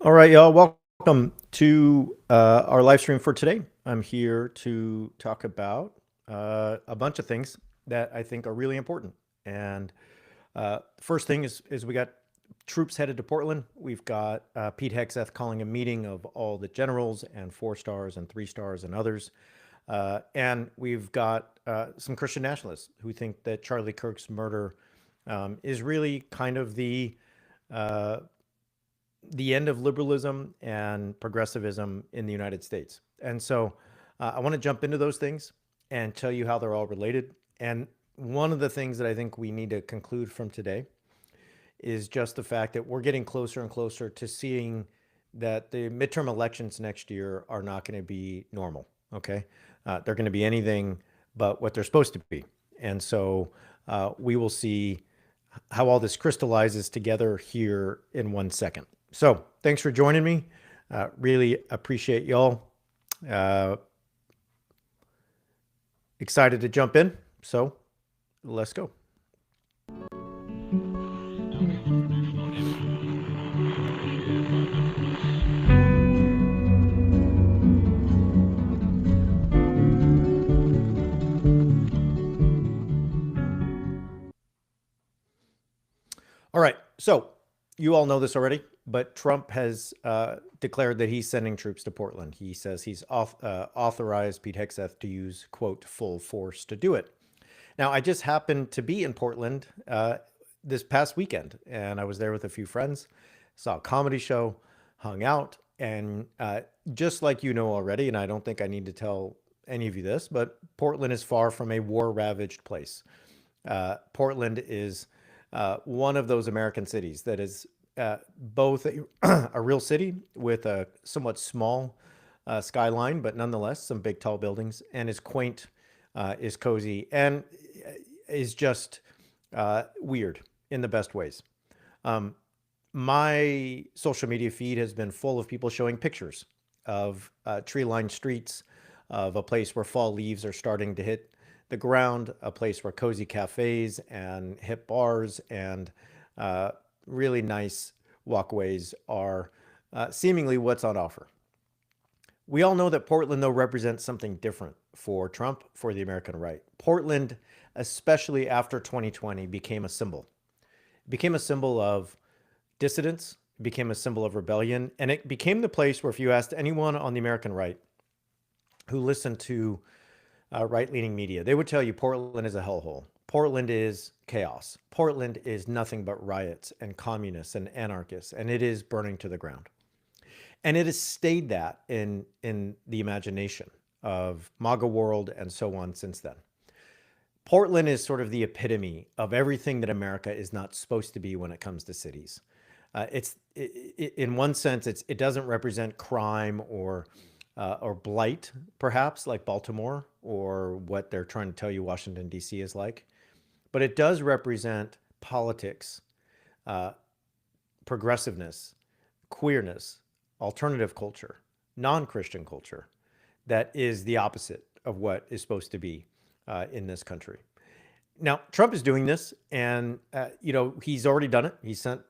All right, y'all. Welcome to our live stream for today. I'm here to talk about a bunch of things that I think are really important. And first thing is we got troops headed to Portland. We've got Pete Hegseth calling a meeting of all the generals and 4 stars and 3 stars and others. And we've got some Christian nationalists who think that Charlie Kirk's murder is really kind of uh, the end of liberalism and progressivism in the United States. And so I want to jump into those things and tell you how they're all related. And one of the things that I think we need to conclude from today is just the fact that we're getting closer and closer to seeing that the midterm elections next year are not going to be normal. Okay. They're going to be anything but what they're supposed to be. And so we will see how all this crystallizes together here in 1 second. So thanks for joining me. Really appreciate y'all. Excited to jump in. So let's go. All right. So you all know this already, but Trump has declared that he's sending troops to Portland. He says he's authorized Pete Hegseth to use, quote, full force to do it. Now, I just happened to be in Portland this past weekend, and I was there with a few friends, saw a comedy show, hung out, and just like you know already, and I don't think I need to tell any of you this, but Portland is far from a war-ravaged place. Portland is one of those American cities that is both a real city with a somewhat small skyline, but nonetheless some big tall buildings, and is quaint, is cozy, and is just weird in the best ways. My social media feed has been full of people showing pictures of tree-lined streets, of a place where fall leaves are starting to hit the ground, a place where cozy cafes and hip bars and really nice walkways are seemingly what's on offer. We all know that Portland, though, represents something different for Trump, for the American right. Portland, especially after 2020, became a symbol. It became a symbol of dissidence, it became a symbol of rebellion, and it became the place where if you asked anyone on the American right who listened to right-leaning media, they would tell you Portland is a hellhole. Portland is chaos. Portland is nothing but riots and communists and anarchists, and it is burning to the ground. And it has stayed that in the imagination of MAGA world and so on since then. Portland is sort of the epitome of everything that America is not supposed to be when it comes to cities. In one sense, it doesn't represent crime or blight, perhaps, like Baltimore or what they're trying to tell you Washington, D.C. is like. But it does represent politics, progressiveness, queerness, alternative culture, non-Christian culture that is the opposite of what is supposed to be in this country. Now, Trump is doing this, and he's already done it. He sent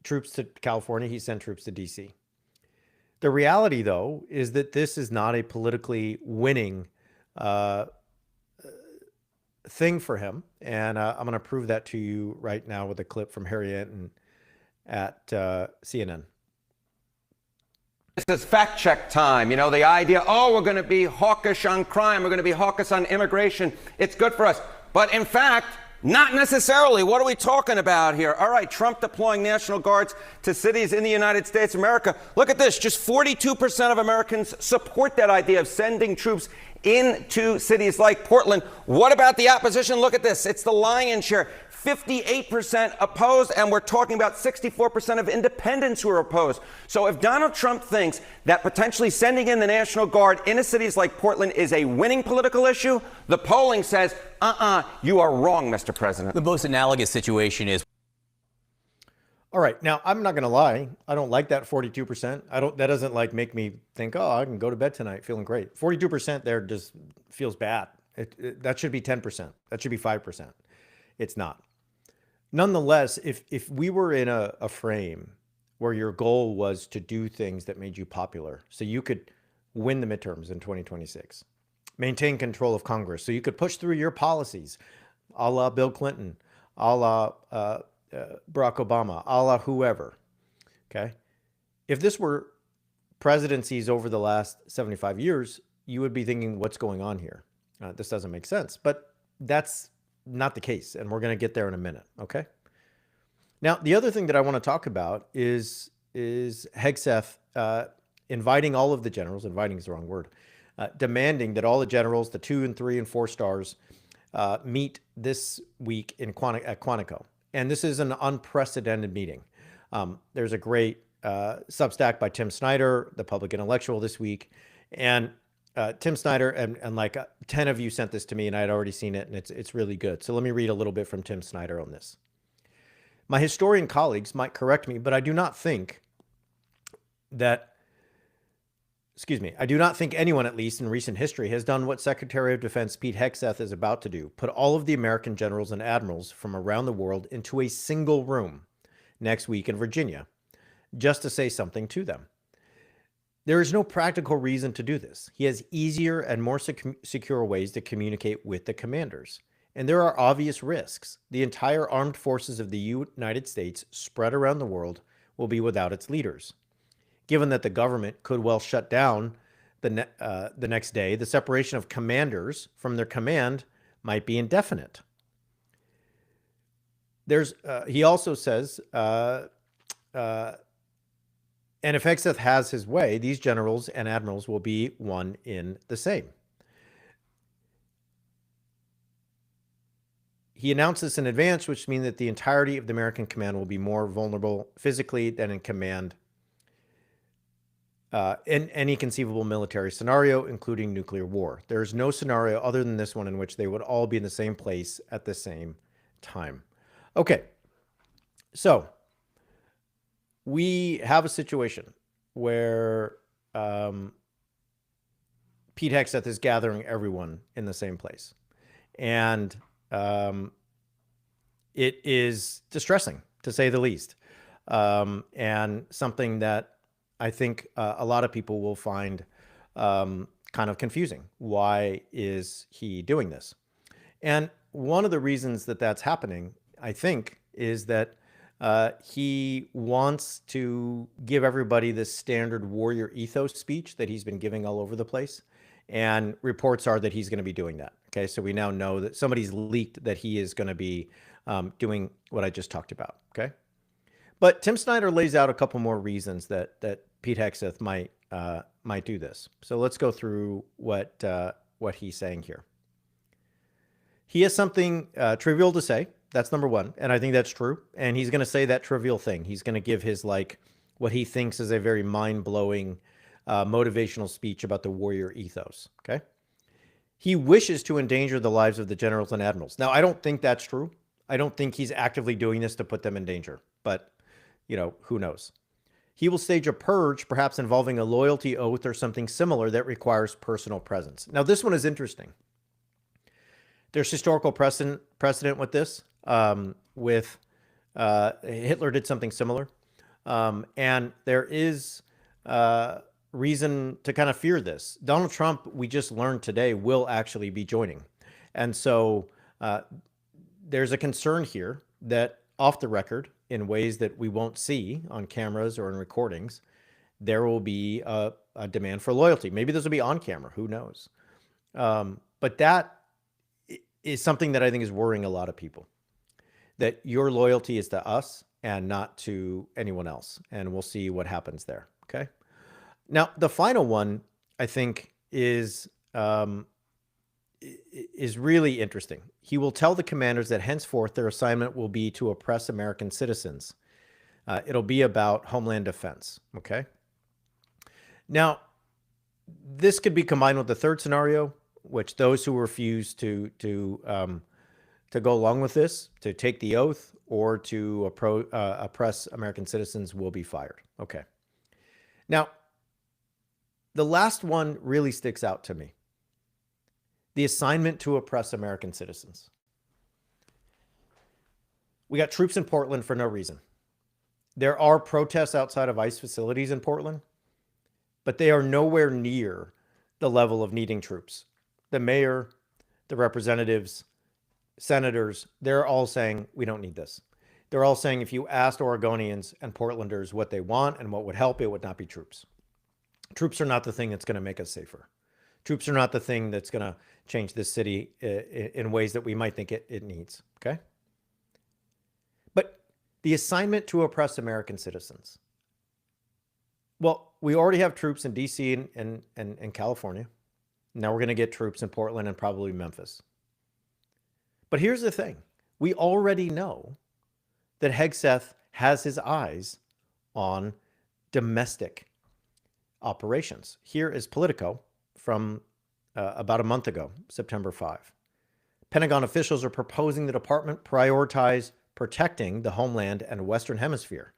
troops to California. He sent troops to D.C. The reality, though, is that this is not a politically winning thing for him. And I'm going to prove that to you right now with a clip from Harry Anton at CNN. This is fact check time. You know, the idea, oh, we're going to be hawkish on crime, we're going to be hawkish on immigration. It's good for us. But in fact, not necessarily. What are we talking about here? All right, Trump deploying National Guards to cities in the United States of America. Look at this. Just 42% of Americans support that idea of sending troops into cities like Portland. What about the opposition? Look at this. It's the lion's share. 58% opposed, and we're talking about 64% of independents who are opposed. So if Donald Trump thinks that potentially sending in the National Guard into cities like Portland is a winning political issue, the polling says, you are wrong, Mr. President. The most analogous situation is. All right. Now, I'm not going to lie. I don't like that 42%. That doesn't make me think, oh, I can go to bed tonight feeling great. 42% there just feels bad. That should be 10%. That should be 5%. It's not. Nonetheless, if we were in a frame where your goal was to do things that made you popular so you could win the midterms in 2026, maintain control of Congress so you could push through your policies, a la Bill Clinton, a la Barack Obama, a la whoever. Okay. If this were presidencies over the last 75 years, you would be thinking, what's going on here? This doesn't make sense. But that's not the case. And we're going to get there in a minute. Okay. Now, the other thing that I want to talk about is Hegseth inviting all of the generals, inviting is the wrong word, demanding that all the generals, the 2 and 3 and 4 stars, meet this week at Quantico. And this is an unprecedented meeting. There's a great Substack by Tim Snyder, the public intellectual, this week. And Tim Snyder, and like 10 of you sent this to me, and I had already seen it, and it's really good. So let me read a little bit from Tim Snyder on this. My historian colleagues might correct me, but I do not think anyone, at least in recent history, has done what Secretary of Defense Pete Hegseth is about to do, put all of the American generals and admirals from around the world into a single room next week in Virginia, just to say something to them. There is no practical reason to do this. He has easier and more secure ways to communicate with the commanders. And there are obvious risks. The entire armed forces of the United States spread around the world will be without its leaders. Given that the government could well shut down the next day, the separation of commanders from their command might be indefinite. He also says, and if Hegseth has his way, these generals and admirals will be one in the same. He announced this in advance, which means that the entirety of the American command will be more vulnerable physically than in command in any conceivable military scenario, including nuclear war. There is no scenario other than this one in which they would all be in the same place at the same time. Okay, so we have a situation where Pete Hegseth is gathering everyone in the same place. And it is distressing, to say the least, and something that I think a lot of people will find kind of confusing. Why is he doing this? And one of the reasons that that's happening, I think, is that he wants to give everybody this standard warrior ethos speech that he's been giving all over the place. And reports are that he's going to be doing that. Okay, so we now know that somebody's leaked that he is going to be doing what I just talked about. Okay, but Tim Snyder lays out a couple more reasons that Pete Hegseth might do this. So let's go through what he's saying here. He has something trivial to say. That's number one, and I think that's true. And he's going to say that trivial thing. He's going to give his what he thinks is a very mind-blowing motivational speech about the warrior ethos. Okay. He wishes to endanger the lives of the generals and admirals. Now, I don't think that's true. I don't think he's actively doing this to put them in danger, but who knows? He will stage a purge, perhaps involving a loyalty oath or something similar that requires personal presence. Now, this one is interesting. There's historical precedent with this, with Hitler did something similar. And there is reason to kind of fear this. Donald Trump, we just learned today, will actually be joining. And so there's a concern here that off the record, in ways that we won't see on cameras or in recordings, there will be a demand for loyalty. Maybe this will be on camera, who knows? But that is something that I think is worrying a lot of people, that your loyalty is to us and not to anyone else. And we'll see what happens there, okay? Now, the final one, I think, is really interesting. He will tell the commanders that henceforth their assignment will be to oppress American citizens. It'll be about homeland defense, okay? Now, this could be combined with the third scenario, which those who refuse to go along with this, to take the oath or to oppress American citizens, will be fired. Okay. Now, the last one really sticks out to me. The assignment to oppress American citizens. We got troops in Portland for no reason. There are protests outside of ICE facilities in Portland, but they are nowhere near the level of needing troops. The mayor, the representatives, senators, they're all saying, we don't need this. They're all saying if you asked Oregonians and Portlanders what they want and what would help, it would not be troops. Troops are not the thing that's going to make us safer. Troops are not the thing that's going to change this city in ways that we might think it needs, okay? But the assignment to oppress American citizens. Well, we already have troops in D.C. and California. Now we're going to get troops in Portland and probably Memphis. But here's the thing. We already know that Hegseth has his eyes on domestic operations. Here is Politico from about a month ago, September 5. Pentagon officials are proposing the department prioritize protecting the homeland and Western Hemisphere,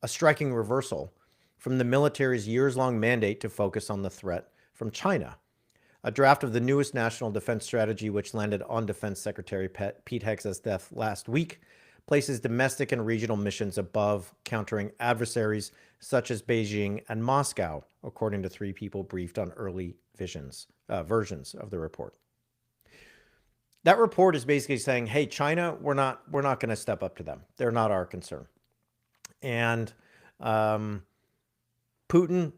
a striking reversal from the military's years-long mandate to focus on the threat from China. A draft of the newest national defense strategy, which landed on Defense Secretary Pete Hegseth's desk last week, places domestic and regional missions above countering adversaries such as Beijing and Moscow, according to 3 people briefed on early versions of the report. That report is basically saying, hey, China, we're not going to step up to them. They're not our concern. And Putin,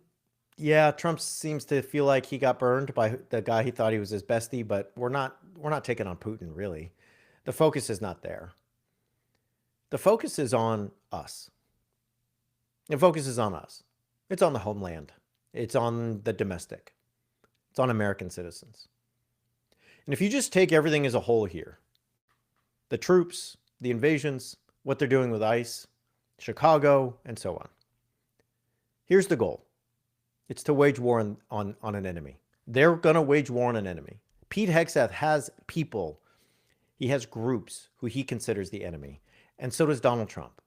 yeah, Trump seems to feel like he got burned by the guy he thought he was his bestie, but we're not taking on Putin, really. The focus is not there. The focus is on us. The focus is on us. It's on the homeland. It's on the domestic. It's on American citizens. And if you just take everything as a whole here, the troops, the invasions, what they're doing with ICE, Chicago, and so on. Here's the goal. It's to wage war on an enemy. They're going to wage war on an enemy. Pete Hegseth has people, he has groups who he considers the enemy. And so does Donald Trump.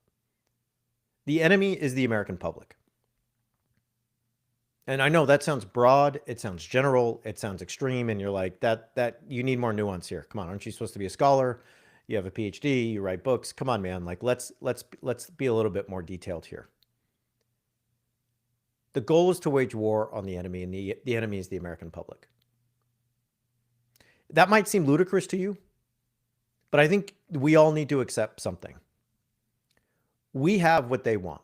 The enemy is the American public. And I know that sounds broad, it sounds general, it sounds extreme, and you're like, that you need more nuance here. Come on, aren't you supposed to be a scholar? You have a PhD, you write books. Come on, man. Like, let's be a little bit more detailed here. The goal is to wage war on the enemy, and the enemy is the American public. That might seem ludicrous to you, but I think we all need to accept something. We have what they want.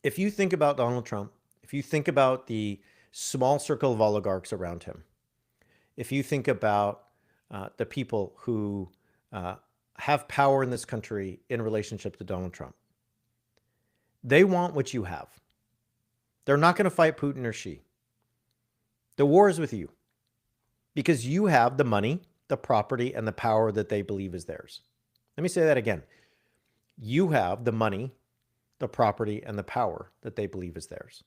If you think about Donald Trump, if you think about the small circle of oligarchs around him, if you think about the people who have power in this country in relationship to Donald Trump, they want what you have. They're not going to fight Putin or Xi. The war is with you because you have the money, the property, and the power that they believe is theirs. Let me say that again. You have the money, the property, and the power that they believe is theirs.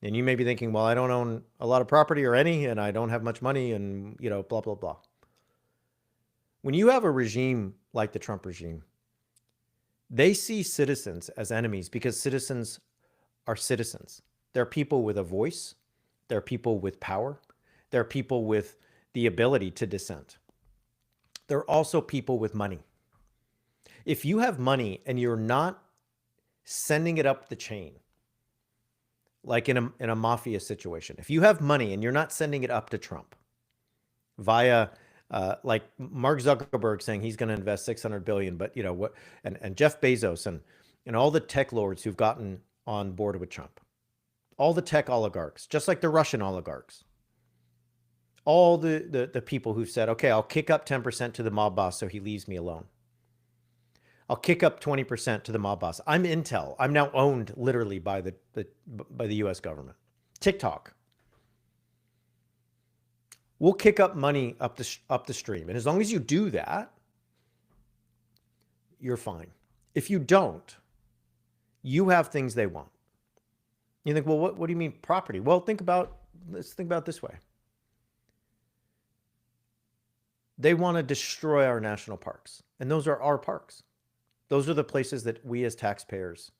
And you may be thinking, well, I don't own a lot of property or any, and I don't have much money, and, blah, blah, blah. When you have a regime like the Trump regime, they see citizens as enemies because citizens are citizens. They're people with a voice. They're people with power. They're people with the ability to dissent. They're also people with money. If you have money and you're not sending it up the chain, like in a mafia situation, if you have money and you're not sending it up to Trump via like Mark Zuckerberg saying he's going to invest $600 billion, but what, and Jeff Bezos and all the tech lords who've gotten on board with Trump, all the tech oligarchs, just like the Russian oligarchs, all the people who've said, okay, I'll kick up 10% to the mob boss so he leaves me alone. I'll kick up 20% to the mob boss. I'm Intel. I'm now owned literally by the U.S. government. TikTok. We'll kick up money up the stream. And as long as you do that, you're fine. If you don't, you have things they want. You think, well, what do you mean property? Well, let's think about it this way. They want to destroy our national parks. And those are our parks. Those are the places that we as taxpayers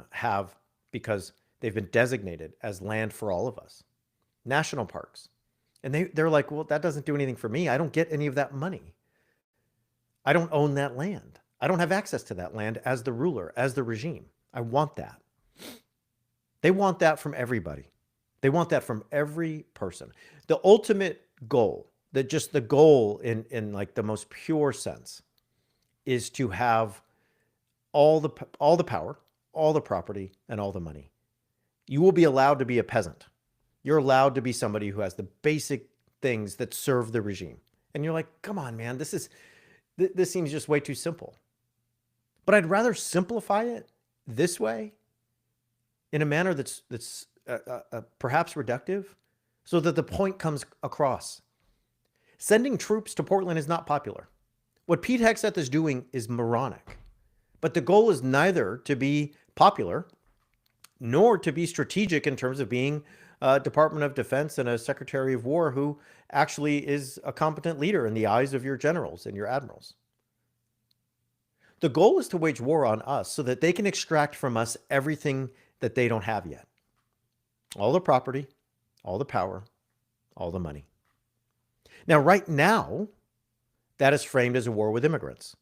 have because they've been designated as land for all of us. National parks. And they're like, well, that doesn't do anything for me. I don't get any of that money. I don't own that land. I don't have access to that land as the ruler, as the regime. I want that. They want that from everybody. They want that from every person. The ultimate goal, just the goal in like the most pure sense, is to have all the power, all the property, and all the money. You will be allowed to be a peasant. You're allowed to be somebody who has the basic things that serve the regime. And you're like, come on, man, this seems just way too simple. But I'd rather simplify it this way, in a manner that's perhaps reductive, so that the point comes across. Sending troops to Portland is not popular. What Pete Hegseth is doing is moronic. But the goal is neither to be popular nor to be strategic in terms of being a Department of Defense and a Secretary of War who actually is a competent leader in the eyes of your generals and your admirals. The goal is to wage war on us so that they can extract from us everything that they don't have yet. All the property, all the power, all the money. Now, right now, that is framed as a war with immigrants.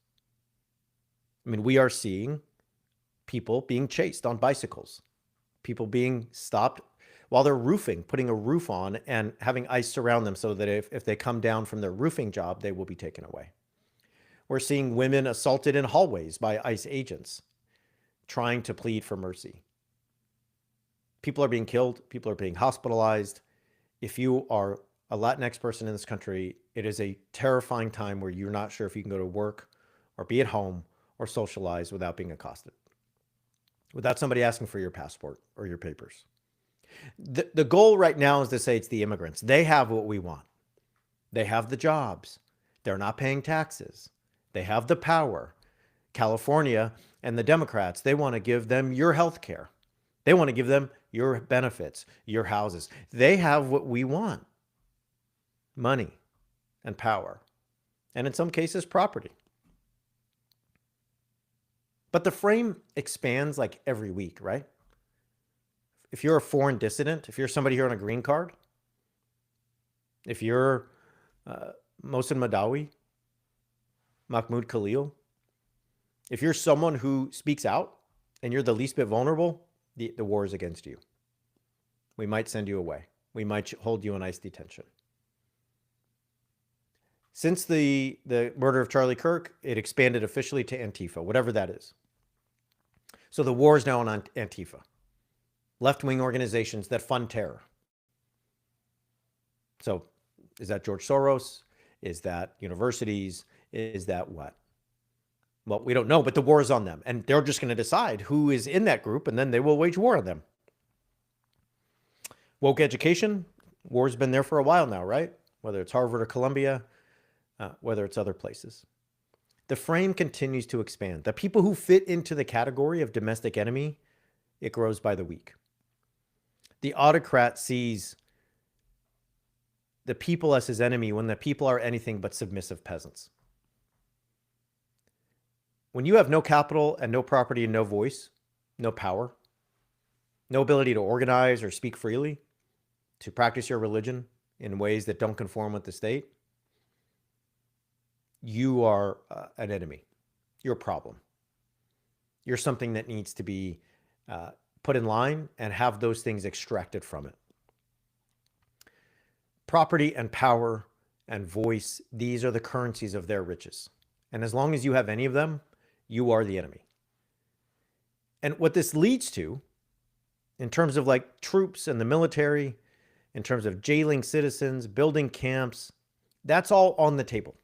I mean, we are seeing people being chased on bicycles, people being stopped while they're roofing, putting a roof on and having ice surround them so that if they come down from their roofing job, they will be taken away. We're seeing women assaulted in hallways by ICE agents trying to plead for mercy. People are being killed. People are being hospitalized. If you are a Latinx person in this country, it is a terrifying time where you're not sure if you can go to work or be at home or socialize without being accosted, without somebody asking for your passport or your papers. The goal right now is to say it's the immigrants. They have what we want. They have the jobs. They're not paying taxes. They have the power. California and the Democrats, they want to give them your health care. They want to give them your benefits, your houses. They have what we want: money and power, and in some cases, property. But the frame expands like every week, right? If you're a foreign dissident, if you're somebody here on a green card, if you're Mohsen Madawi, Mahmoud Khalil, if you're someone who speaks out and you're the least bit vulnerable, the war is against you. We might send you away. We might hold you in ICE detention. Since the murder of Charlie Kirk, it expanded officially to Antifa, whatever that is. So the war is now on Antifa, left-wing organizations that fund terror. So is that George Soros? Is that universities? Is that what? Well, we don't know, but the war is on them. And they're just going to decide who is in that group, and then they will wage war on them. Woke education, war's been there for a while now, right? Whether it's Harvard or Columbia, whether it's other places. The frame continues to expand. The people who fit into the category of domestic enemy, it grows by the week. The autocrat sees the people as his enemy when the people are anything but submissive peasants. When you have no capital and no property and no voice, no power, no ability to organize or speak freely, to practice your religion in ways that don't conform with the state, you are an enemy. You're a problem. You're something that needs to be put in line and have those things extracted from it. Property and power and voice, these are the currencies of their riches. And as long as you have any of them, you are the enemy. And what this leads to, in terms of like troops and the military, in terms of jailing citizens, building camps, that's all on the table.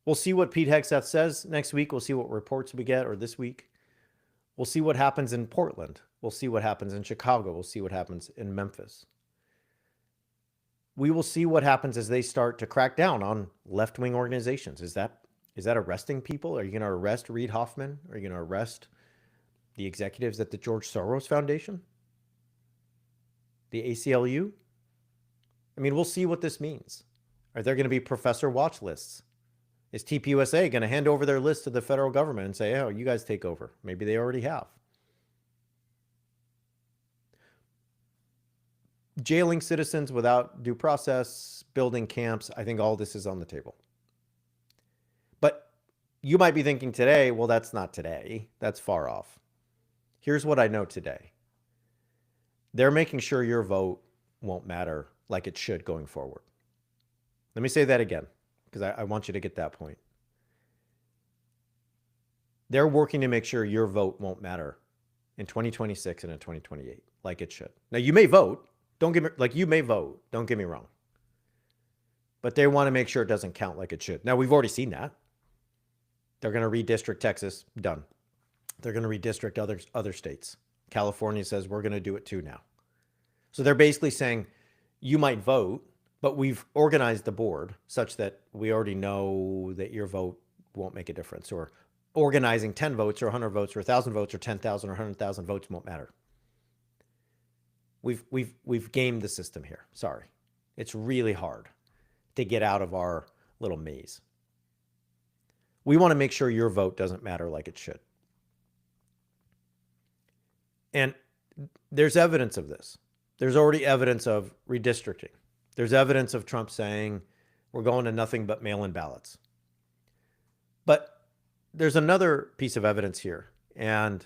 We'll see what Pete Hegseth says next week. We'll see what reports we get, or this week. We'll see what happens in Portland. We'll see what happens in Chicago. We'll see what happens in Memphis. We will see what happens as they start to crack down on left-wing organizations. Is that arresting people? Are you going to arrest Reid Hoffman? Are you going to arrest the executives at the George Soros Foundation? The ACLU? I mean, we'll see what this means. Are there going to be professor watch lists? Is TPUSA going to hand over their list to the federal government and say, oh, you guys take over? Maybe they already have. Jailing citizens without due process, building camps, I think all this is on the table. But you might be thinking today, well, that's not today. That's far off. Here's what I know today. They're making sure your vote won't matter like it should going forward. Let me say that again, because I want you to get that point. They're working to make sure your vote won't matter in 2026 and in 2028 like it should. Now, you may vote. You may vote. Don't get me wrong. But they want to make sure it doesn't count like it should. Now, we've already seen that. They're going to redistrict Texas. Done. They're going to redistrict other states. California says we're going to do it too now. So they're basically saying you might vote, but we've organized the board such that we already know that your vote won't make a difference, or organizing 10 votes or 100 votes or 1,000 votes or 10,000 or 100,000 votes won't matter. We've gamed the system here. Sorry. It's really hard to get out of our little maze. We want to make sure your vote doesn't matter like it should. And there's evidence of this. There's already evidence of redistricting. There's evidence of Trump saying we're going to nothing but mail-in ballots. But there's another piece of evidence here, and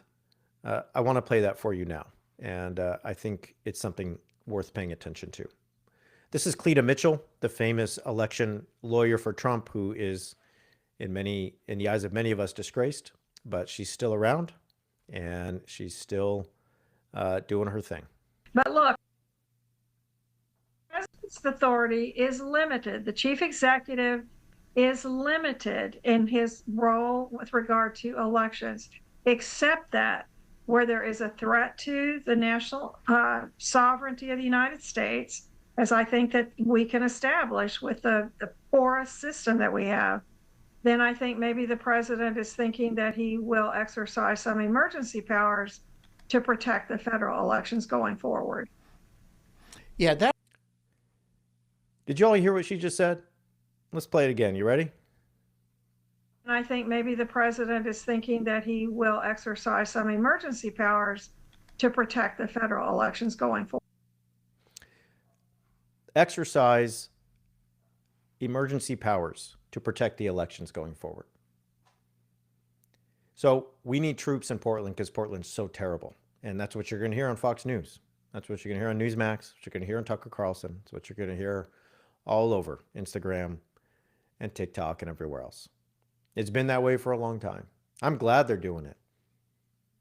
I want to play that for you now. And I think it's something worth paying attention to. This is Cleta Mitchell, the famous election lawyer for Trump, who is in the eyes of many of us disgraced, but she's still around and she's still doing her thing. But look, the president's authority is limited. The chief executive is limited in his role with regard to elections, except that where there is a threat to the national sovereignty of the United States, as I think that we can establish with the porous system that we have, then I think maybe the president is thinking that he will exercise some emergency powers to protect the federal elections going forward. Yeah, that. Did you all hear what she just said? Let's play it again. You ready? And I think maybe the president is thinking that he will exercise some emergency powers to protect the federal elections going forward. Exercise emergency powers to protect the elections going forward. So we need troops in Portland because Portland's so terrible. And that's what you're going to hear on Fox News. That's what you're going to hear on Newsmax. What you're going to hear on Tucker Carlson. It's what you're going to hear all over Instagram and TikTok and everywhere else. It's been that way for a long time. I'm glad they're doing it.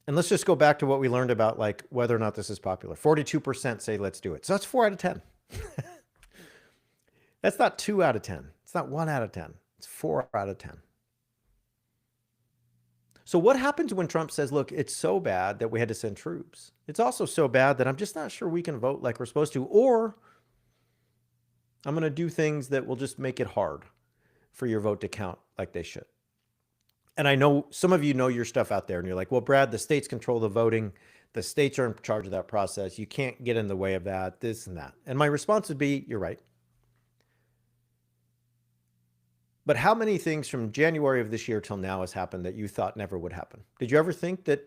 And let's just go back to what we learned about like whether or not this is popular. 42% say let's do it. So that's 4 out of 10. That's not 2 out of 10. It's not 1 out of 10. It's 4 out of 10. So what happens when Trump says, look, it's so bad that we had to send troops. It's also so bad that I'm just not sure we can vote like we're supposed to, or I'm going to do things that will just make it hard for your vote to count like they should. And I know some of you know your stuff out there and you're like, well, Brad, the states control the voting. The states are in charge of that process. You can't get in the way of that, this and that. And my response would be, you're right. But how many things from January of this year till now has happened that you thought never would happen? Did you ever think that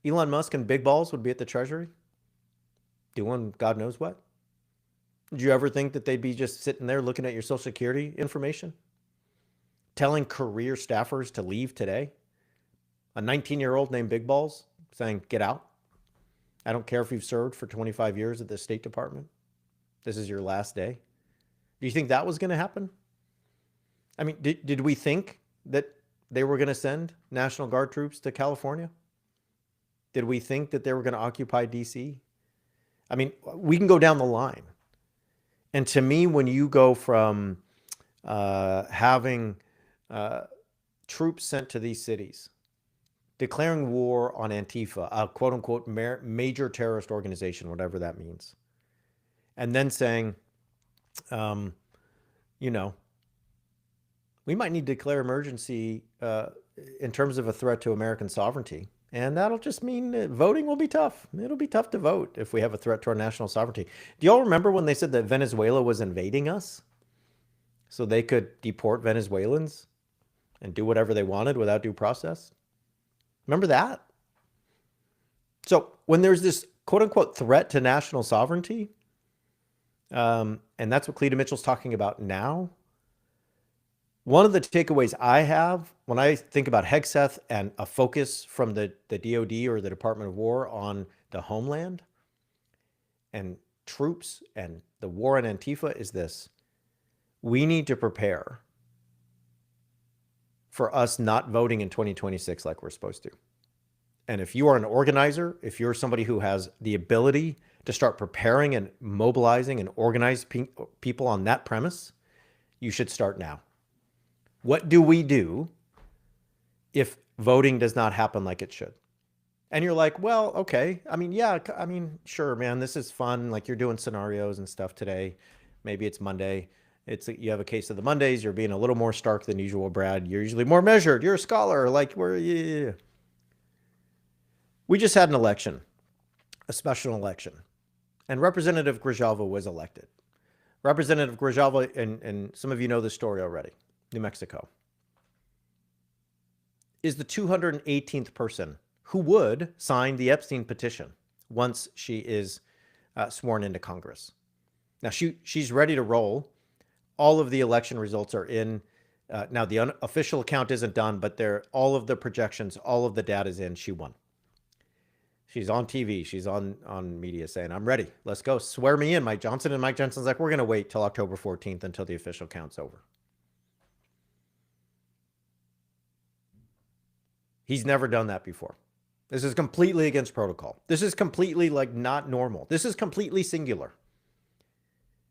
Elon Musk and Big Balls would be at the Treasury doing God knows what? Did you ever think that they'd be just sitting there looking at your Social Security information? Telling career staffers to leave today? A 19-year-old named Big Balls saying, get out. I don't care if you've served for 25 years at the State Department. This is your last day. Do you think that was going to happen? I mean, did we think that they were going to send National Guard troops to California? Did we think that they were going to occupy D.C.? I mean, we can go down the line. And to me, when you go from having troops sent to these cities, declaring war on Antifa, a quote-unquote major terrorist organization, whatever that means, and then saying, we might need to declare emergency in terms of a threat to American sovereignty. And that'll just mean that voting will be tough. It'll be tough to vote if we have a threat to our national sovereignty. Do y'all remember when they said that Venezuela was invading us so they could deport Venezuelans and do whatever they wanted without due process? Remember that? So when there's this quote unquote threat to national sovereignty, and that's what Cleta Mitchell's talking about now, One of the takeaways I have when I think about Hegseth and a focus from the DoD or the Department of War on the homeland and troops and the war on Antifa is this: we need to prepare for us not voting in 2026 like we're supposed to. And if you are an organizer, if you're somebody who has the ability to start preparing and mobilizing and organize people on that premise, you should start now. What do we do if voting does not happen like it should? And you're like, well, okay. I mean, yeah, I mean, sure, man, this is fun. Like, you're doing scenarios and stuff today. Maybe it's Monday. You have a case of the Mondays. You're being a little more stark than usual, Brad. You're usually more measured. You're a scholar. Like, yeah. We just had an election, a special election, and Representative Grajava was elected. Representative Grajava, and some of you know the story already, New Mexico, is the 218th person who would sign the Epstein petition once she is sworn into Congress. Now, she's ready to roll. All of the election results are in. Now, the unofficial count isn't done, but all of the projections, all of the data is in. She won. She's on TV. She's on media saying, I'm ready. Let's go. Swear me in, Mike Johnson. And Mike Johnson's like, we're going to wait till October 14th until the official count's over. He's never done that before. This is completely against protocol. This is completely like not normal. This is completely singular.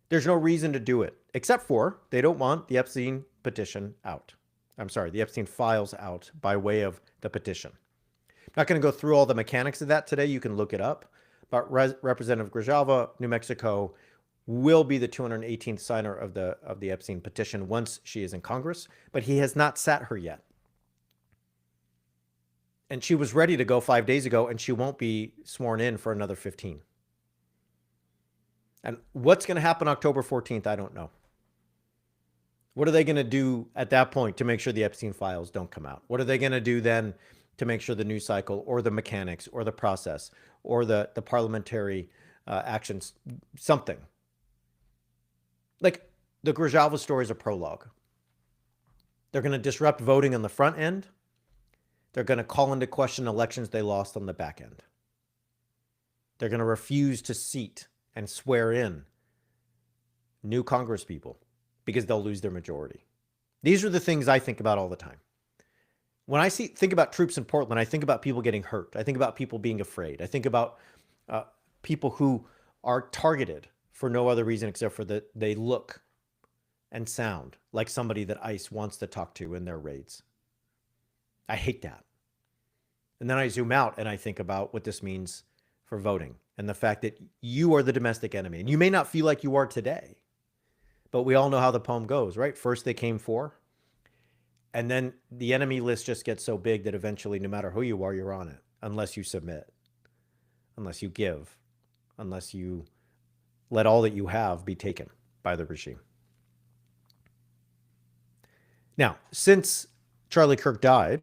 There's no reason to do it, except for they don't want the Epstein petition out. I'm sorry, the Epstein files out by way of the petition. I'm not going to go through all the mechanics of that today. You can look it up. But Representative Grajava, New Mexico, will be the 218th signer of the Epstein petition once she is in Congress. But he has not sat her yet. And she was ready to go 5 days ago, and she won't be sworn in for another 15. And what's going to happen October 14th, I don't know. What are they going to do at that point to make sure the Epstein files don't come out? What are they going to do then to make sure the news cycle or the mechanics or the process or the parliamentary actions, something? Like the Grajava story is a prologue. They're going to disrupt voting on the front end. They're going to call into question elections they lost on the back end. They're going to refuse to seat and swear in new Congress people because they'll lose their majority. These are the things I think about all the time. When I think about troops in Portland, I think about people getting hurt. I think about people being afraid. I think about people who are targeted for no other reason except for that they look and sound like somebody that ICE wants to talk to in their raids. I hate that. And then I zoom out and I think about what this means for voting and the fact that you are the domestic enemy. And you may not feel like you are today, but we all know how the poem goes, right? First they came for, and then the enemy list just gets so big that eventually, no matter who you are, you're on it, unless you submit, unless you give, unless you let all that you have be taken by the regime. Now, since Charlie Kirk died,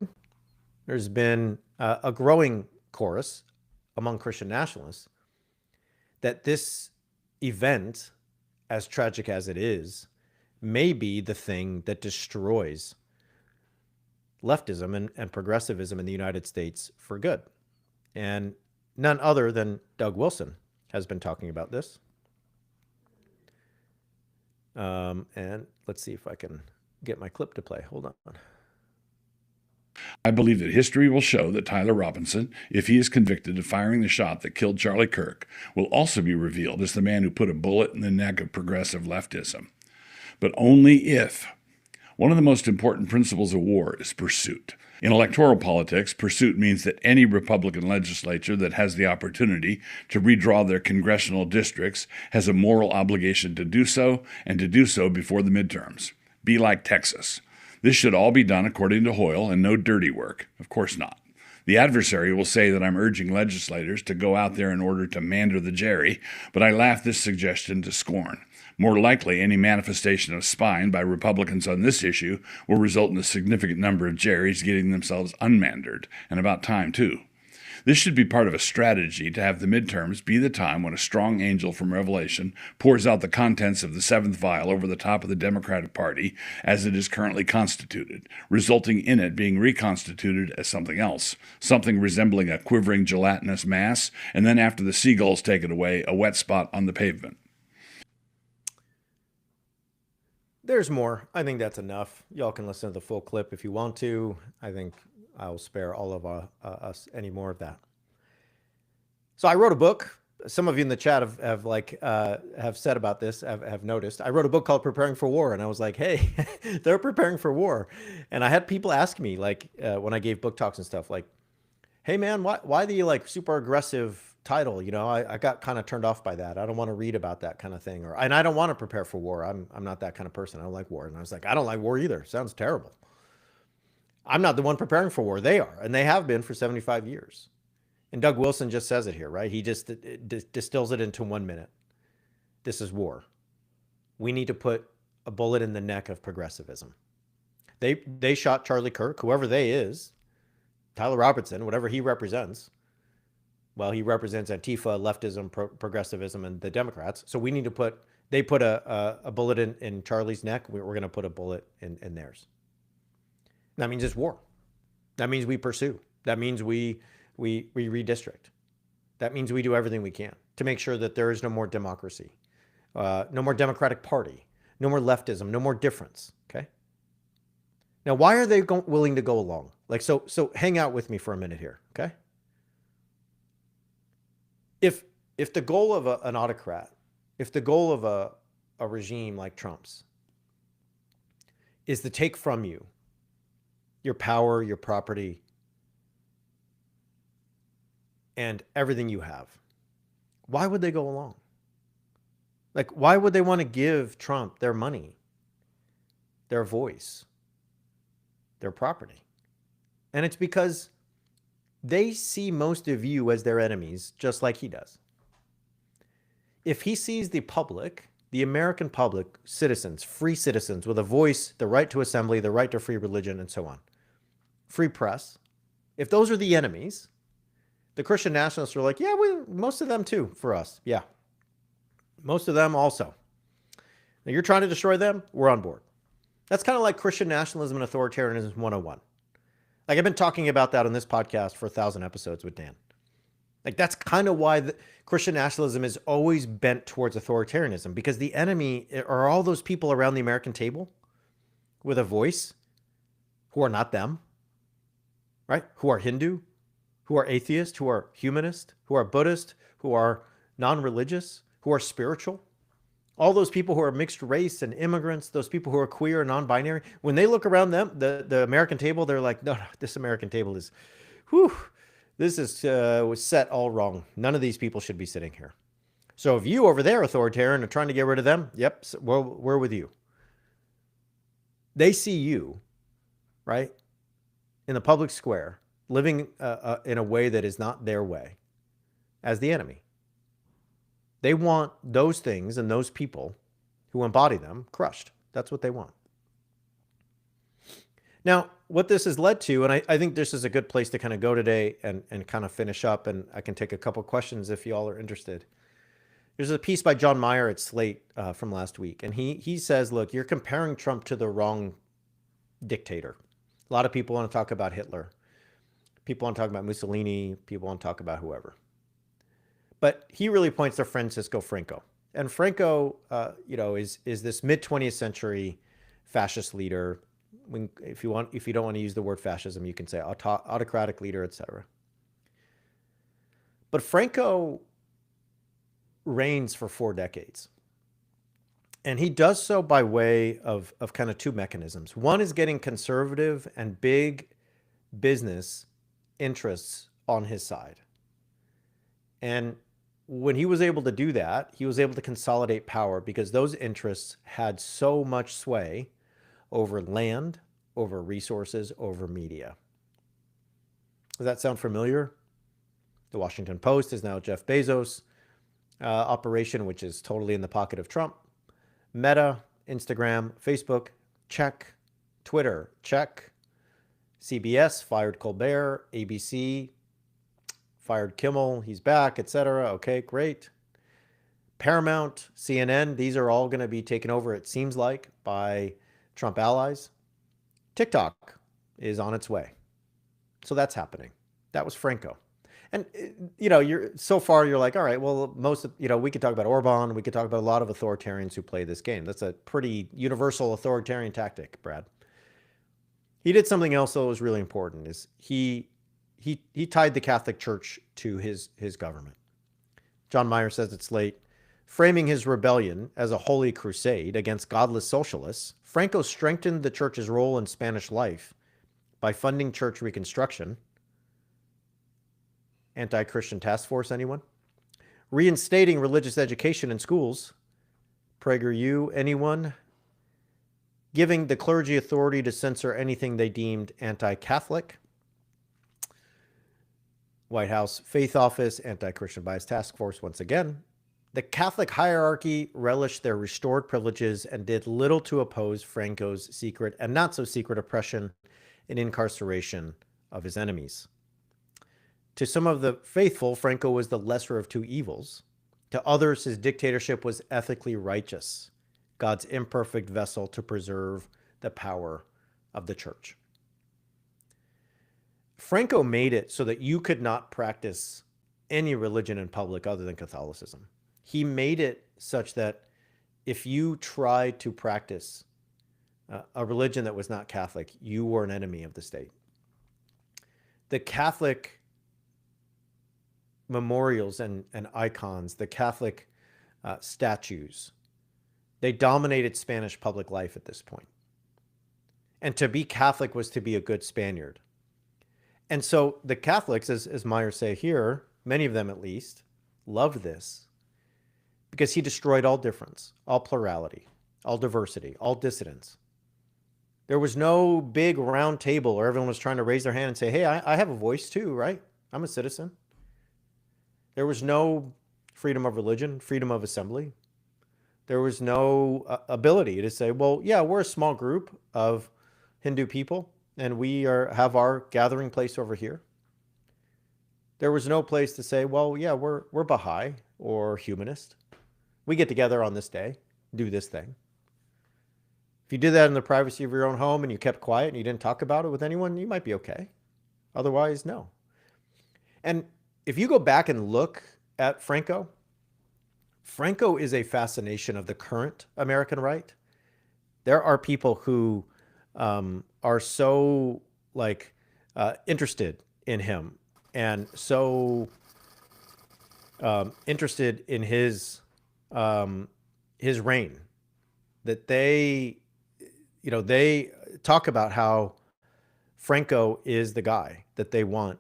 there's been a growing chorus among Christian nationalists that this event, as tragic as it is, may be the thing that destroys leftism and progressivism in the United States for good. And none other than Doug Wilson has been talking about this. And let's see if I can get my clip to play. Hold on. I believe that history will show that Tyler Robinson, if he is convicted of firing the shot that killed Charlie Kirk, will also be revealed as the man who put a bullet in the neck of progressive leftism. But only if. One of the most important principles of war is pursuit. In electoral politics, pursuit means that any Republican legislature that has the opportunity to redraw their congressional districts has a moral obligation to do so, and to do so before the midterms. Be like Texas. This should all be done according to Hoyle and no dirty work. Of course not. The adversary will say that I'm urging legislators to go out there in order to mander the Jerry, but I laugh this suggestion to scorn. More likely, any manifestation of spine by Republicans on this issue will result in a significant number of Jerrys getting themselves unmandered, and about time too. This should be part of a strategy to have the midterms be the time when a strong angel from Revelation pours out the contents of the seventh vial over the top of the Democratic Party as it is currently constituted, resulting in it being reconstituted as something else, something resembling a quivering gelatinous mass, and then after the seagulls take it away, a wet spot on the pavement. There's more. I think that's enough. Y'all can listen to the full clip if you want to. I think I'll spare all of us any more of that. So I wrote a book. Some of you in the chat have said about this, have noticed. I wrote a book called Preparing for War, and I was like, hey, they're preparing for war. And I had people ask me, when I gave book talks and stuff, like, hey man, why the super aggressive title? I got kind of turned off by that. I don't want to read about that kind of thing, and I don't want to prepare for war. I'm not that kind of person. I don't like war. And I was like, I don't like war either. Sounds terrible. I'm not the one preparing for war. They are, and they have been for 75 years. And Doug Wilson just says it here, right? He just distills it into 1 minute. This is war. We need to put a bullet in the neck of progressivism. They shot Charlie Kirk, whoever they is, Tyler Robertson, whatever he represents. Well, he represents Antifa, leftism, progressivism, and the Democrats. So we need to they put a bullet in Charlie's neck. We're going to put a bullet in theirs. That means it's war. That means we pursue. That means we redistrict. That means we do everything we can to make sure that there is no more democracy, no more Democratic Party, no more leftism, no more difference. Okay. Now, why are they willing to go along? So hang out with me for a minute here. Okay. If the goal of an autocrat, if the goal of a regime like Trump's is to take from you your power, your property, and everything you have, why would they go along? Why would they want to give Trump their money, their voice, their property? And it's because they see most of you as their enemies, just like he does. If he sees the public, the American public, citizens, free citizens with a voice, the right to assembly, the right to free religion, and so on, free press, if those are the enemies, the Christian nationalists are like, yeah, most of them too for us. Yeah, most of them also. Now you're trying to destroy them, we're on board. That's kind of like Christian nationalism and authoritarianism 101. I've been talking about that on this podcast for 1,000 episodes with Dan. That's kind of why Christian nationalism is always bent towards authoritarianism, because the enemy are all those people around the American table with a voice who are not them, right? Who are Hindu, who are atheist, who are humanist, who are Buddhist, who are non-religious, who are spiritual. All those people who are mixed race and immigrants, those people who are queer and non-binary, when they look around them, the American table, they're like, no, this American table is, this is was set all wrong. None of these people should be sitting here. So if you over there, authoritarian, are trying to get rid of them, yep, we're with you. They see you, right, in the public square, living in a way that is not their way, as the enemy. They want those things and those people who embody them crushed. That's what they want. Now, what this has led to, and I think this is a good place to kind of go today and kind of finish up, and I can take a couple questions if y'all are interested. There's a piece by John Meyer at Slate from last week, and he says, look, you're comparing Trump to the wrong dictator. A lot of people want to talk about Hitler. People want to talk about Mussolini. People want to talk about whoever. But he really points to Francisco Franco. And Franco, is this mid-20th century fascist leader. If you don't want to use the word fascism, you can say autocratic leader, etc. But Franco reigns for 4 decades. And he does so by way of kind of 2 mechanisms. One is getting conservative and big business interests on his side. And when he was able to do that, he was able to consolidate power because those interests had so much sway over land, over resources, over media. Does that sound familiar? The Washington Post is now Jeff Bezos' operation, which is totally in the pocket of Trump. Meta, Instagram, Facebook, check. Twitter, check. CBS fired Colbert. ABC fired Kimmel, he's back, etc. Okay, great. Paramount, CNN, these are all going to be taken over, it seems like, by Trump allies. TikTok is on its way. So that's happening. That was Franco. And, you're so far, you're like, all right, well, we could talk about Orban. We could talk about a lot of authoritarians who play this game. That's a pretty universal authoritarian tactic, Brad. He did something else that was really important, is he tied the Catholic Church to his government. John Meyer says it's late. Framing his rebellion as a holy crusade against godless socialists, Franco strengthened the church's role in Spanish life by funding church reconstruction. Anti-Christian task force, anyone? Reinstating religious education in schools. PragerU, anyone? Giving the clergy authority to censor anything they deemed anti-Catholic. White House Faith Office, Anti-Christian Bias Task Force, once again. The Catholic hierarchy relished their restored privileges and did little to oppose Franco's secret and not so secret oppression and incarceration of his enemies. To some of the faithful, Franco was the lesser of two evils. To others, his dictatorship was ethically righteous, God's imperfect vessel to preserve the power of the church. Franco made it so that you could not practice any religion in public other than Catholicism. He made it such that if you tried to practice a religion that was not Catholic, you were an enemy of the state. The Catholic memorials and icons, the Catholic statues, they dominated Spanish public life at this point. And to be Catholic was to be a good Spaniard. And so the Catholics, as Meyer say here, many of them at least, loved this because he destroyed all difference, all plurality, all diversity, all dissidence. There was no big round table where everyone was trying to raise their hand and say, hey, I have a voice too, right? I'm a citizen. There was no freedom of religion, freedom of assembly. There was no ability to say, well, yeah, we're a small group of Hindu people and we have our gathering place over here. There was no place to say, well, yeah, we're Baha'i or humanist. We get together on this day, do this thing. If you did that in the privacy of your own home and you kept quiet and you didn't talk about it with anyone, you might be okay. Otherwise, no. And if you go back and look at Franco is a fascination of the current American right. There are people who are so interested in him and so interested in his reign that they talk about how Franco is the guy that they want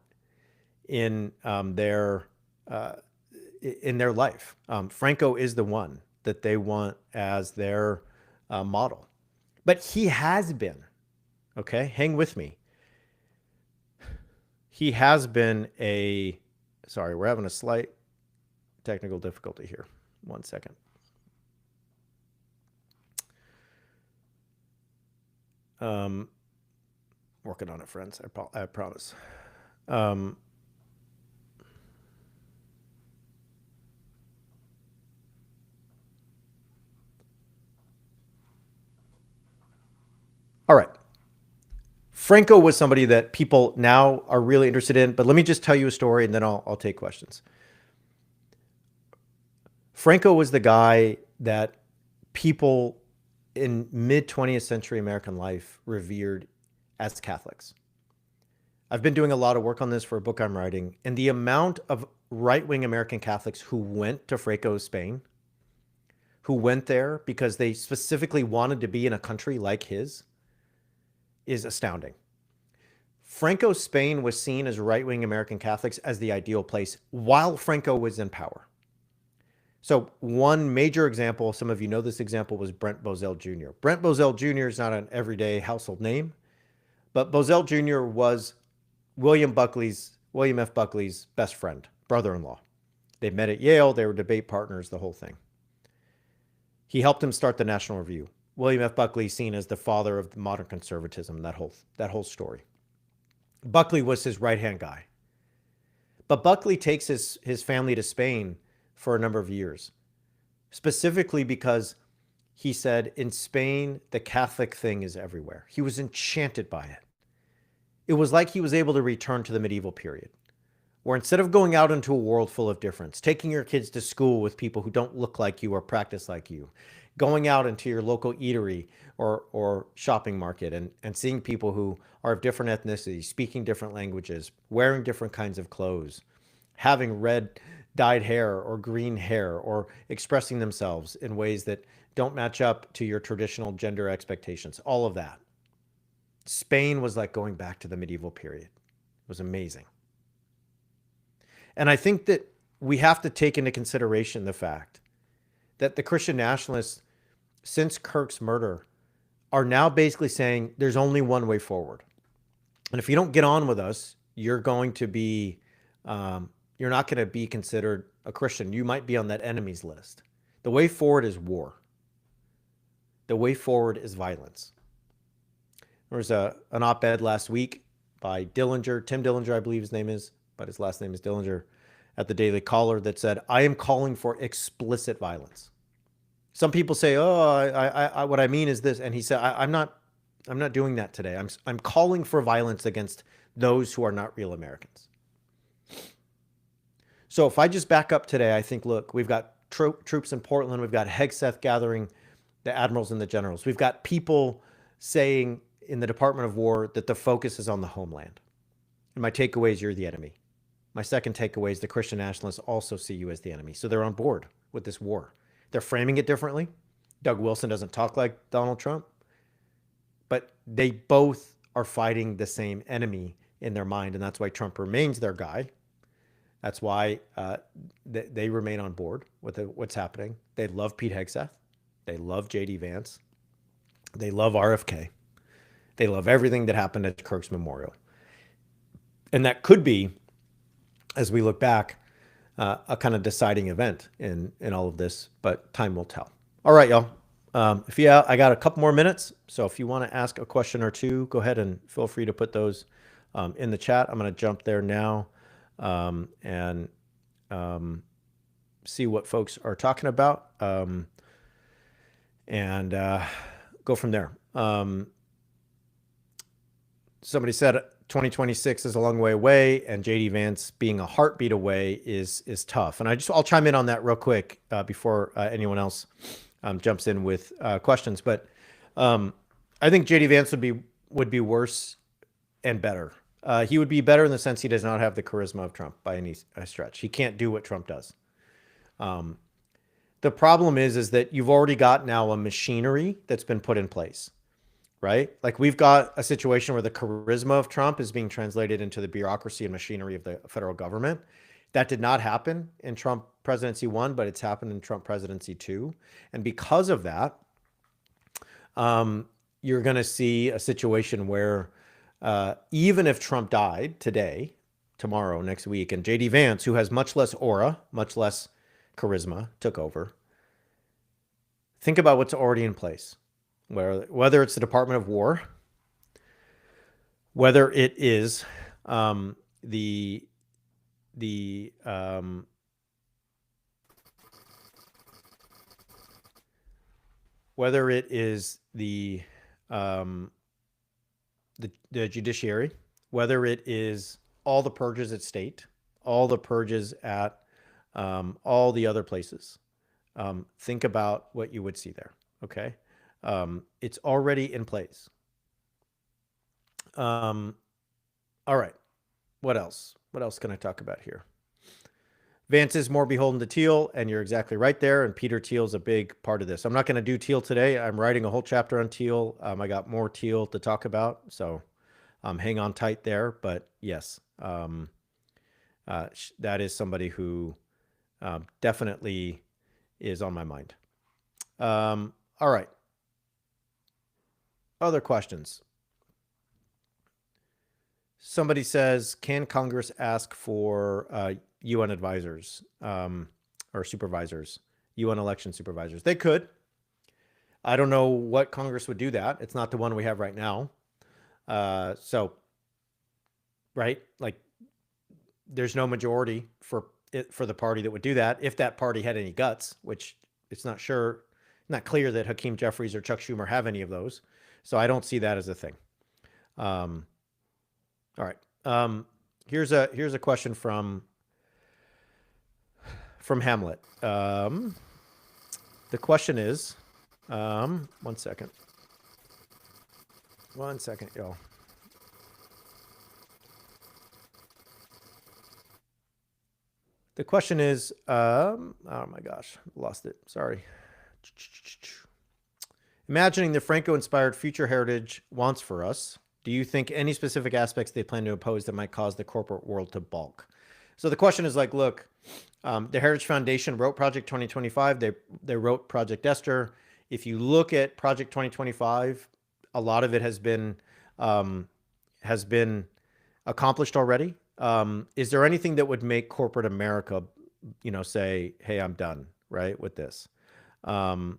in their life. Franco is the one that they want as their model. But he has been, okay, hang with me. He has been sorry, we're having a slight technical difficulty here. 1 second. Working on it, friends. I promise. All right. Franco was somebody that people now are really interested in, but let me just tell you a story and then I'll take questions. Franco was the guy that people in mid-20th century American life revered as Catholics. I've been doing a lot of work on this for a book I'm writing, and the amount of right-wing American Catholics who went to Franco's Spain, who went there because they specifically wanted to be in a country like his, is astounding. Franco's Spain was seen as right-wing American Catholics as the ideal place while Franco was in power. So one major example, some of you know this example, was Brent Bozell Jr. Brent Bozell Jr. is not an everyday household name, but Bozell Jr. was William F. Buckley's best friend, brother-in-law. They met at Yale, they were debate partners, the whole thing. He helped him start the National Review. William F. Buckley seen as the father of modern conservatism, that whole story. Buckley was his right-hand guy. But Buckley takes his family to Spain for a number of years, specifically because he said in Spain, the Catholic thing is everywhere. He was enchanted by it. It was like he was able to return to the medieval period, where instead of going out into a world full of difference, taking your kids to school with people who don't look like you or practice like you, going out into your local eatery or shopping market and seeing people who are of different ethnicities, speaking different languages, wearing different kinds of clothes, having red dyed hair or green hair, or expressing themselves in ways that don't match up to your traditional gender expectations, all of that. Spain was like going back to the medieval period. It was amazing. And I think that we have to take into consideration the fact that the Christian nationalists, since Kirk's murder, are now basically saying there's only one way forward. And if you don't get on with us, you're going to be, you're not going to be considered a Christian. You might be on that enemies list. The way forward is war. The way forward is violence. There was an op-ed last week by Dillinger, Tim Dillinger, I believe his name is, but his last name is Dillinger, at the Daily Caller, that said, I am calling for explicit violence. Some people say, oh, I what I mean is this. And he said, I'm not doing that today. I'm calling for violence against those who are not real Americans. So if I just back up today, I think, look, we've got troops in Portland. We've got Hegseth gathering the admirals and the generals. We've got people saying in the Department of War that the focus is on the homeland. And my takeaway is you're the enemy. My second takeaway is the Christian nationalists also see you as the enemy. So they're on board with this war. They're framing it differently. Doug Wilson doesn't talk like Donald Trump, but they both are fighting the same enemy in their mind. And that's why Trump remains their guy. That's why they remain on board with what's happening. They love Pete Hegseth. They love J.D. Vance. They love RFK. They love everything that happened at Kirk's memorial. And that could be, as we look back, a kind of deciding event in all of this, but time will tell. All right, y'all. I got a couple more minutes, so if you want to ask a question or two, go ahead and feel free to put those in the chat. I'm going to jump there now and see what folks are talking about and go from there. Somebody said 2026 is a long way away, and JD Vance being a heartbeat away is tough. And I'll chime in on that real quick before anyone else jumps in with questions. But I think JD Vance would be worse and better. He would be better in the sense he does not have the charisma of Trump by any stretch. He can't do what Trump does. The problem is that you've already got now a machinery that's been put in place, right? Like we've got a situation where the charisma of Trump is being translated into the bureaucracy and machinery of the federal government. That did not happen in Trump presidency 1, but it's happened in Trump presidency 2. And because of that, you're going to see a situation where even if Trump died today, tomorrow, next week, and JD Vance, who has much less aura, much less charisma, took over, think about what's already in place. Whether it's the Department of War, whether it is whether it is the judiciary, whether it is all the purges at state, all the purges at all the other places. Think about what you would see there. Okay. It's already in place. All right. What else? What else can I talk about here? Vance is more beholden to Thiel, and you're exactly right there. And Peter Thiel's a big part of this. I'm not going to do Thiel today. I'm writing a whole chapter on Thiel. I got more Thiel to talk about, so hang on tight there. But yes, that is somebody who definitely is on my mind. All right. Other questions? Somebody says, can Congress ask for UN advisors or supervisors, UN election supervisors? They could. I don't know what Congress would do that. It's not the one we have right now. So, right, like there's no majority for the party that would do that, if that party had any guts, which it's not clear that Hakeem Jeffries or Chuck Schumer have any of those. So I don't see that as a thing. All right. Here's a question from Hamlet. The question is, one second, y'all. The question is, oh my gosh, lost it. Sorry. Imagining the Franco-inspired future heritage wants for us, do you think any specific aspects they plan to oppose that might cause the corporate world to balk? So the question is like, look, the Heritage Foundation wrote Project 2025. They wrote Project Esther. If you look at Project 2025, a lot of it has been accomplished already. Is there anything that would make corporate America, say, hey, I'm done, right, with this? And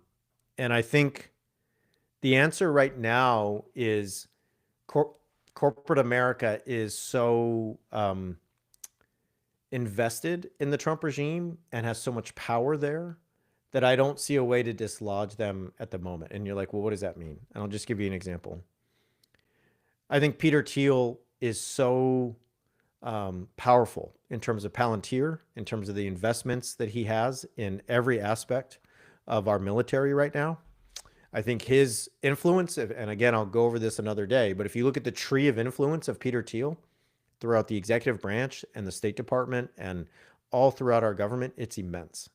I think the answer right now is corporate America is so invested in the Trump regime and has so much power there that I don't see a way to dislodge them at the moment. And you're like, well, what does that mean? And I'll just give you an example. I think Peter Thiel is so powerful in terms of Palantir, in terms of the investments that he has in every aspect of our military right now. I think his influence, and again, I'll go over this another day, but if you look at the tree of influence of Peter Thiel throughout the executive branch and the State Department and all throughout our government, it's immense.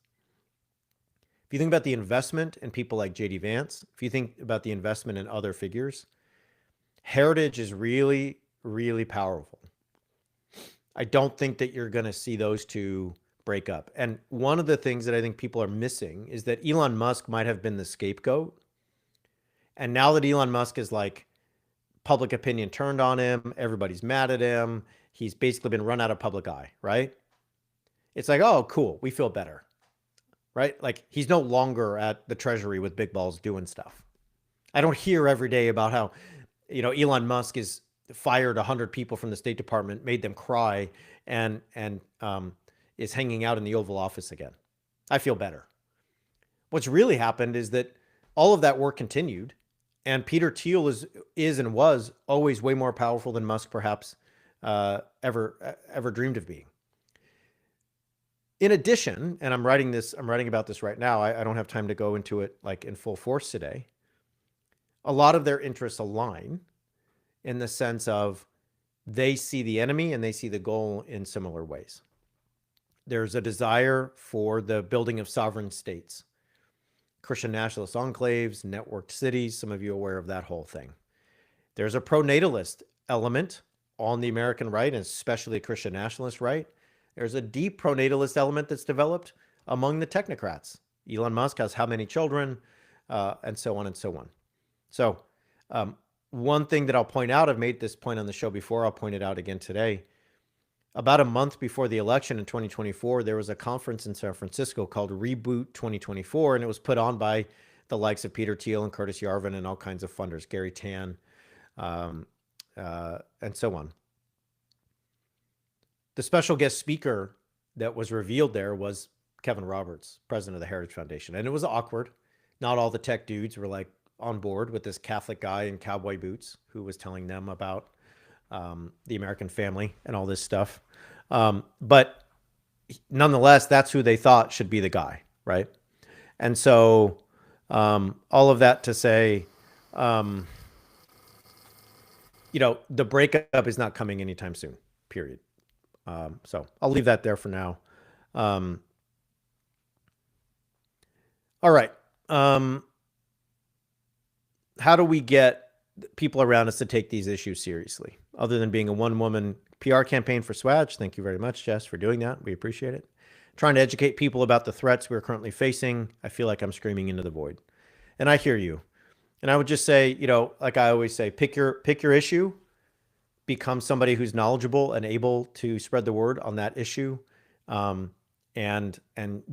If you think about the investment in people like J.D. Vance, if you think about the investment in other figures, heritage is really, really powerful. I don't think that you're going to see those two break up. And one of the things that I think people are missing is that Elon Musk might have been the scapegoat. And now that Elon Musk is like, public opinion turned on him, everybody's mad at him, he's basically been run out of public eye, right? It's like, oh, cool, we feel better, right? Like he's no longer at the Treasury with big balls doing stuff. I don't hear every day about how, Elon Musk is fired 100 people from the State Department, made them cry, and is hanging out in the Oval Office again. I feel better. What's really happened is that all of that work continued, and Peter Thiel is and was always way more powerful than Musk perhaps ever dreamed of being. In addition, and I'm writing about this right now. I don't have time to go into it like in full force today. A lot of their interests align in the sense of they see the enemy and they see the goal in similar ways. There's a desire for the building of sovereign states, Christian nationalist enclaves, networked cities. Some of you are aware of that whole thing. There's a pro-natalist element on the American right, and especially Christian nationalist right. There's a deep pro-natalist element that's developed among the technocrats. Elon Musk has how many children, and so on and so on. So one thing that I'll point out, I've made this point on the show before, I'll point it out again today. About a month before the election in 2024, there was a conference in San Francisco called Reboot 2024, and it was put on by the likes of Peter Thiel and Curtis Yarvin and all kinds of funders, Gary Tan, and so on. The special guest speaker that was revealed there was Kevin Roberts, president of the Heritage Foundation. And it was awkward. Not all the tech dudes were like on board with this Catholic guy in cowboy boots who was telling them about the American family and all this stuff. But nonetheless, that's who they thought should be the guy, right? And so all of that to say, the breakup is not coming anytime soon, period. So I'll leave that there for now. All right. How do we get people around us to take these issues seriously, other than being a one-woman PR campaign for Swatch? Thank you very much, Jess, for doing that. We appreciate it. Trying to educate people about the threats we're currently facing. I feel like I'm screaming into the void. And I hear you. And I would just say, like I always say, pick your issue, become somebody who's knowledgeable and able to spread the word on that issue, and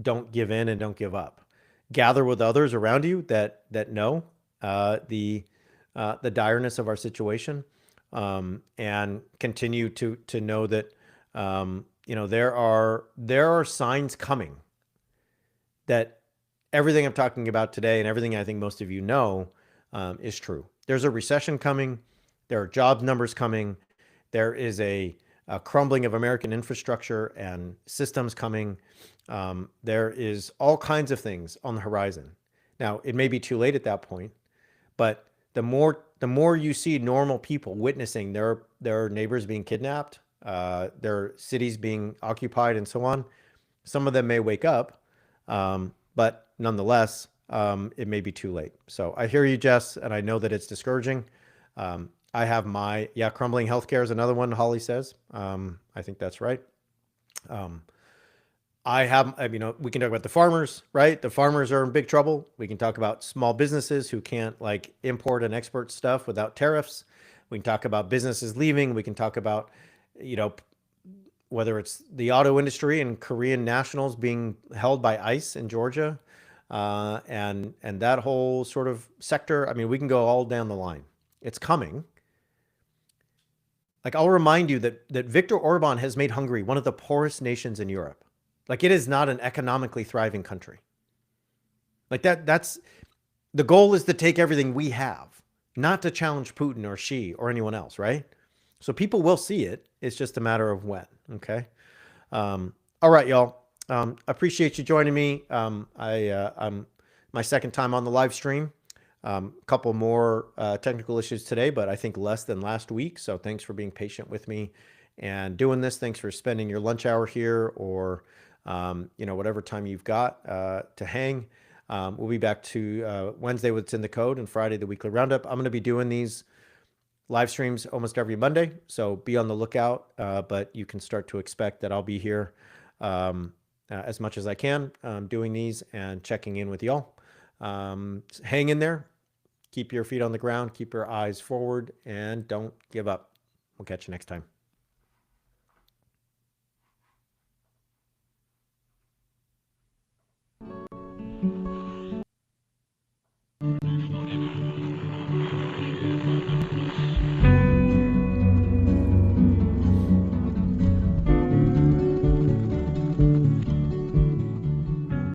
don't give in and don't give up. Gather with others around you that know the direness of our situation, and continue to know that there are signs coming that everything I'm talking about today and everything I think most of you know is true. There's a recession coming. There are job numbers coming. There is a crumbling of American infrastructure and systems coming. There is all kinds of things on the horizon. Now, it may be too late at that point, but the more you see normal people witnessing their neighbors being kidnapped, their cities being occupied, and so on, some of them may wake up, but nonetheless, it may be too late. So I hear you, Jess, and I know that it's discouraging. I have crumbling healthcare is another one, Holly says. I think that's right. we can talk about the farmers, right? The farmers are in big trouble. We can talk about small businesses who can't like import and export stuff without tariffs. We can talk about businesses leaving. We can talk about, whether it's the auto industry and Korean nationals being held by ICE in Georgia, and that whole sort of sector. I mean, we can go all down the line. It's coming. Like, I'll remind you that Viktor Orban has made Hungary one of the poorest nations in Europe. Like, it is not an economically thriving country. Like that's the goal, is to take everything we have, not to challenge Putin or Xi or anyone else, right? So people will see it. It's just a matter of when. Okay. All right, y'all. Appreciate you joining me. I'm my second time on the live stream. Couple more technical issues today, but I think less than last week. So thanks for being patient with me and doing this. Thanks for spending your lunch hour here, or whatever time you've got to hang. We'll be back to Wednesday with It's in the Code, and Friday the weekly roundup. I'm going to be doing these live streams almost every Monday, so be on the lookout. But you can start to expect that I'll be here as much as I can, doing these and checking in with y'all. Hang in there. Keep your feet on the ground, keep your eyes forward, and don't give up. We'll catch you next time.